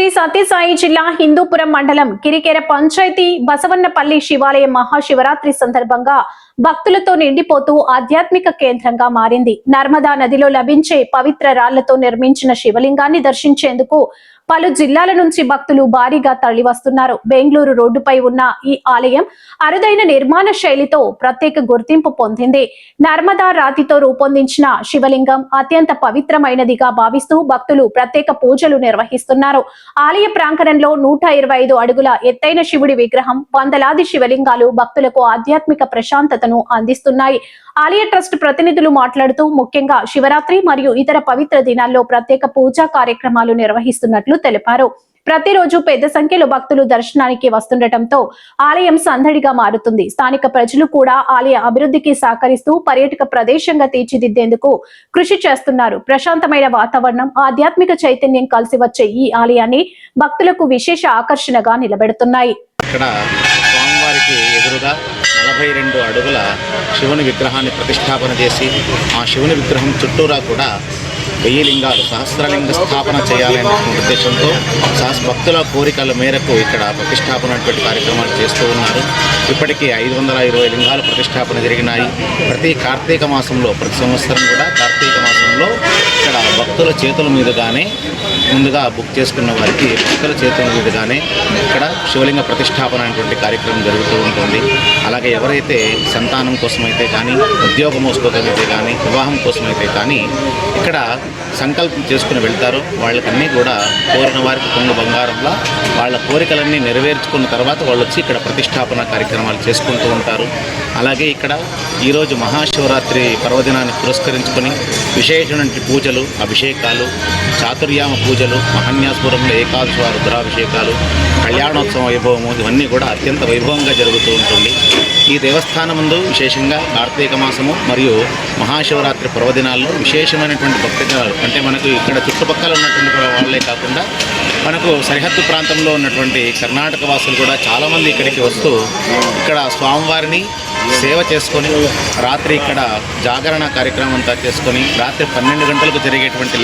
శ్రీ సత్యసాయి జిల్లా హిందూపురం మండలం కిరికెర పంచాయతీ బసవన్నపల్లి శివాలయం మహాశివరాత్రి సందర్భంగా భక్తులతో నిండిపోతూ ఆధ్యాత్మిక కేంద్రంగా మారింది. నర్మదా నదిలో లభించే పవిత్ర రాళ్లతో నిర్మించిన శివలింగాన్ని దర్శించేందుకు పలు జిల్లాల నుంచి భక్తులు భారీగా తరలివస్తున్నారు. బెంగళూరు రోడ్డుపై ఉన్న ఈ ఆలయం అరుదైన నిర్మాణ శైలితో ప్రత్యేక గుర్తింపు పొందింది. నర్మదా రాతితో రూపొందించిన శివలింగం అత్యంత పవిత్రమైనదిగా భావిస్తూ భక్తులు ప్రత్యేక పూజలు నిర్వహిస్తున్నారు. ఆలయ ప్రాంగణంలో 125 అడుగుల ఎత్తైన శివుడి విగ్రహం, వందలాది శివలింగాలు భక్తులకు ఆధ్యాత్మిక ప్రశాంతతను అందిస్తున్నాయి. ఆలయ ట్రస్ట్ ప్రతినిధులు మాట్లాడుతూ ముఖ్యంగా శివరాత్రి మరియు ఇతర పవిత్ర దినాల్లో ప్రత్యేక పూజా కార్యక్రమాలు నిర్వహిస్తున్నట్లు తెలిపారు. ప్రతిరోజు పెద్ద సంఖ్యలో భక్తులు దర్శనానికి వస్తుండటంతో ఆలయం సందడిగా మారుతుంది. స్థానిక ప్రజలు కూడా ఆలయ అభివృద్ధికి సహకరిస్తూ పర్యాటక ప్రదేశంగా తీర్చిదిద్దేందుకు కృషి చేస్తున్నారు. ప్రశాంతమైన వాతావరణం, ఆధ్యాత్మిక చైతన్యం కలిసి వచ్చే ఈ ఆలయాన్ని భక్తులకు విశేష ఆకర్షణగా నిలబెడుతున్నాయి. ఇక్కడ స్వామివారికి ఎదురుగా 42 అడుగుల శివుని విగ్రహాన్ని ప్రతిష్టాపన చేసి ఆ శివుని విగ్రహం చుట్టూరా కూడా 1000 లింగాలు, సహస్రలింగ స్థాపన చేయాలనే ఉద్దేశంతో భక్తుల కోరికల మేరకు ఇక్కడ ప్రతిష్టాపన కార్యక్రమాలు చేస్తూ ఉన్నారు. ఇప్పటికీ 520 లింగాలు ప్రతిష్టాపన జరిగినాయి. ప్రతి కార్తీక మాసంలో, ప్రతి సంవత్సరం కూడా కార్తీక మాసంలో ఇక్కడ భక్తుల చేతుల మీదుగానే, ముందుగా బుక్ చేసుకున్న వారికి భక్తుల చేతుల మీదుగానే ఇక్కడ శివలింగ ప్రతిష్టాపన అనేటువంటి కార్యక్రమం జరుగుతూ ఉంటుంది. అలాగే ఎవరైతే సంతానం కోసమైతే కానీ, ఉద్యోగం కోసమైతే కానీ, వివాహం కోసమైతే కానీ ఇక్కడ సంకల్పం చేసుకుని వెళ్తారో వాళ్ళకన్నీ కూడా కోరిన వారికి కొంగు బంగారంలా వాళ్ళ కోరికలన్నీ నెరవేర్చుకున్న తర్వాత వాళ్ళు వచ్చి ఇక్కడ ప్రతిష్టాపన కార్యక్రమాలు చేసుకుంటూ ఉంటారు. అలాగే ఇక్కడ ఈరోజు మహాశివరాత్రి పర్వదినాన్ని పురస్కరించుకొని విశేషమైన పూజలు, అభిషేకాలు, చాతుర్యామ పూజలు, మహాన్యాసపురంలో ఏకాదశి రుద్రాభిషేకాలు, కళ్యాణోత్సవం వైభవము, ఇవన్నీ కూడా అత్యంత వైభవంగా జరుగుతూ ఉంటుంది. ఈ దేవస్థానం ముందు విశేషంగా కార్తీక మాసము మరియు మహాశివరాత్రి పర్వదినాల్లో విశేషమైనటువంటి భక్తిజనాలు, అంటే మనకు ఇక్కడ చుట్టుపక్కల ఉన్నటువంటి వాళ్ళే కాకుండా మనకు సరిహద్దు ప్రాంతంలో ఉన్నటువంటి కర్ణాటక వాసులు కూడా చాలామంది ఇక్కడికి వస్తూ ఇక్కడ స్వామివారిని సేవ చేసుకొని రాత్రి ఇక్కడ జాగరణ కార్యక్రమం అంతా చేసుకొని రాత్రి 12 గంటలకు జరిగేటువంటి